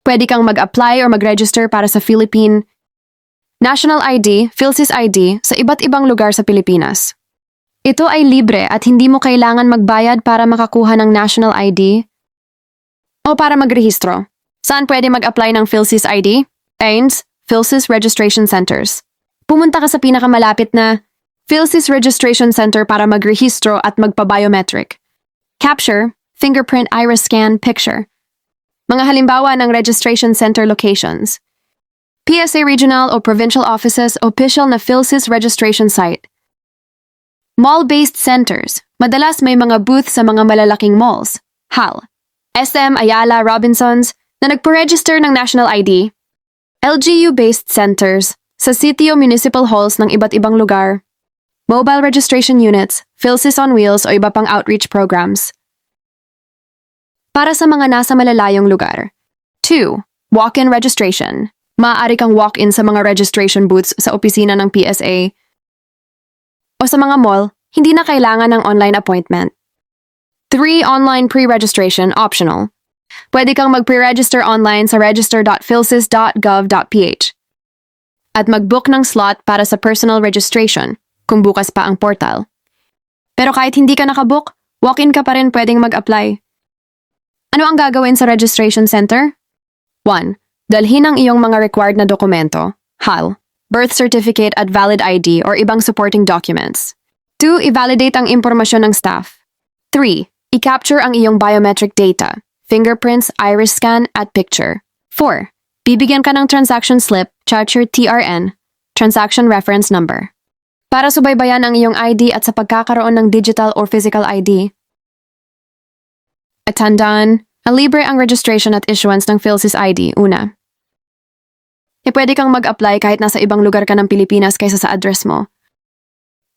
Pwede kang mag-apply or mag-register para sa Philippine National ID, PhilSys ID sa iba't ibang lugar sa Pilipinas. Ito ay libre at hindi mo kailangan magbayad para makakuha ng National ID o para magrehistro. Saan pwede mag-apply ng PhilSys ID? AINS, PhilSys Registration Centers. Pumunta ka sa pinakamalapit na PhilSys Registration Center para magrehistro at magpa-biometric. Capture, fingerprint iris scan, picture. Mga halimbawa ng registration center locations. PSA Regional o Provincial Offices, official na PhilSys registration site. Mall-based centers. Madalas may mga booth sa mga malalaking malls. HAL, SM, Ayala, Robinsons, na nagpo-register ng National ID. LGU-based centers. Sa city o municipal halls ng iba't ibang lugar. Mobile registration units, PhilSys on Wheels o iba pang outreach programs. Para sa mga nasa malalayong lugar. 2. Walk-in registration. Maaari kang walk-in sa mga registration booths sa opisina ng PSA o sa mga mall, hindi na kailangan ng online appointment. 3. Online pre-registration, optional. Pwede kang mag-pre-register online sa register.philsys.gov.ph at mag-book ng slot para sa personal registration kung bukas pa ang portal. Pero kahit hindi ka nakabook, walk-in ka pa rin pwedeng mag-apply. Ano ang gagawin sa registration center? 1. Dalhin ang iyong mga required na dokumento, HAL, birth certificate at valid ID or ibang supporting documents. 2. I-validate ang impormasyon ng staff. 3. I-capture ang iyong biometric data, fingerprints, iris scan at picture. 4. Bibigyan ka ng transaction slip, charger TRN, transaction reference number. Para subaybayan ang iyong ID at sa pagkakaroon ng digital or physical ID. At tandaan, libre ang registration at issuance ng PhilSys ID, una. Pwede kang mag-apply kahit nasa ibang lugar ka ng Pilipinas kaysa sa address mo.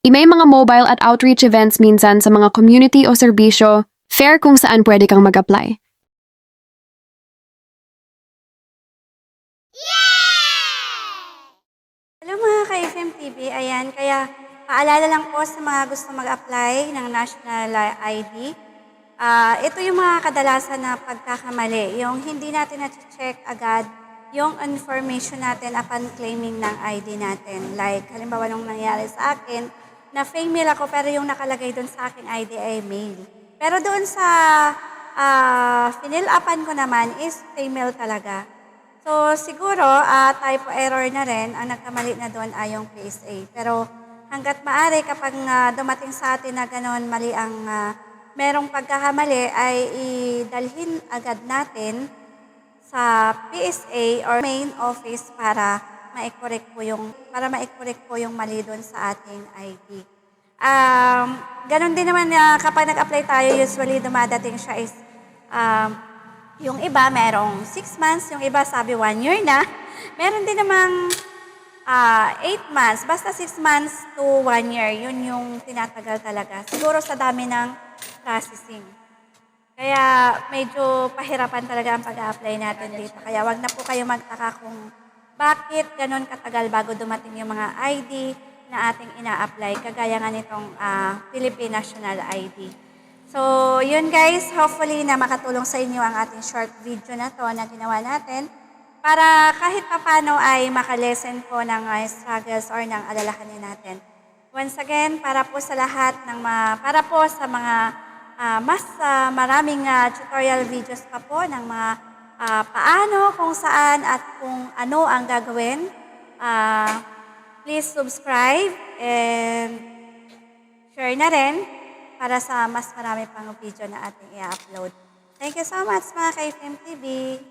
May mga mobile at outreach events minsan sa mga community o serbisyo, fair kung saan pwede kang mag-apply. Hello mga ka-FM TV, ayan, kaya paalala lang po sa mga gusto mag-apply ng National ID. Ito yung mga kadalasan na pagkakamali, yung hindi natin na-check agad yung information natin upon claiming ng ID natin. Like, halimbawa nung nangyari sa akin, na female ako pero yung nakalagay doon sa aking ID ay male. Pero doon sa finill-upan ko naman is female talaga. So, siguro, typo error na rin, ang nagkamali na doon ay yung PSA. Pero hanggat maaari kapag dumating sa atin na gano'n mali ang merong pagkakamali, ay idalhin agad natin sa PSA or main office para ma-correct po yung mali doon sa ating ID. Ganon din naman kapag nag-apply tayo, usually dumadating siya is yung iba merong 6 months, yung iba sabi 1 year na. Meron din namang 8 months, basta 6 months to 1 year, yun yung tinatagal talaga. Siguro sa dami ng processing. Kaya medyo pahirapan talaga ang pag-apply natin dito. Kaya wag na po kayo magtaka kung bakit ganon katagal bago dumating yung mga ID na ating ina-apply, kagaya nga nitong Philippine National ID. So, yun guys, hopefully na makatulong sa inyo ang ating short video na to na ginawa natin para kahit papano ay makalesen po ng struggles or ng alalahanin natin. Once again, para po sa lahat ng para po sa mga mas maraming tutorial videos pa po ng mga paano, kung saan at kung ano ang gagawin, please subscribe and share na rin para sa mas marami pang video na ating i-upload. Thank you so much mga ka-FM TV.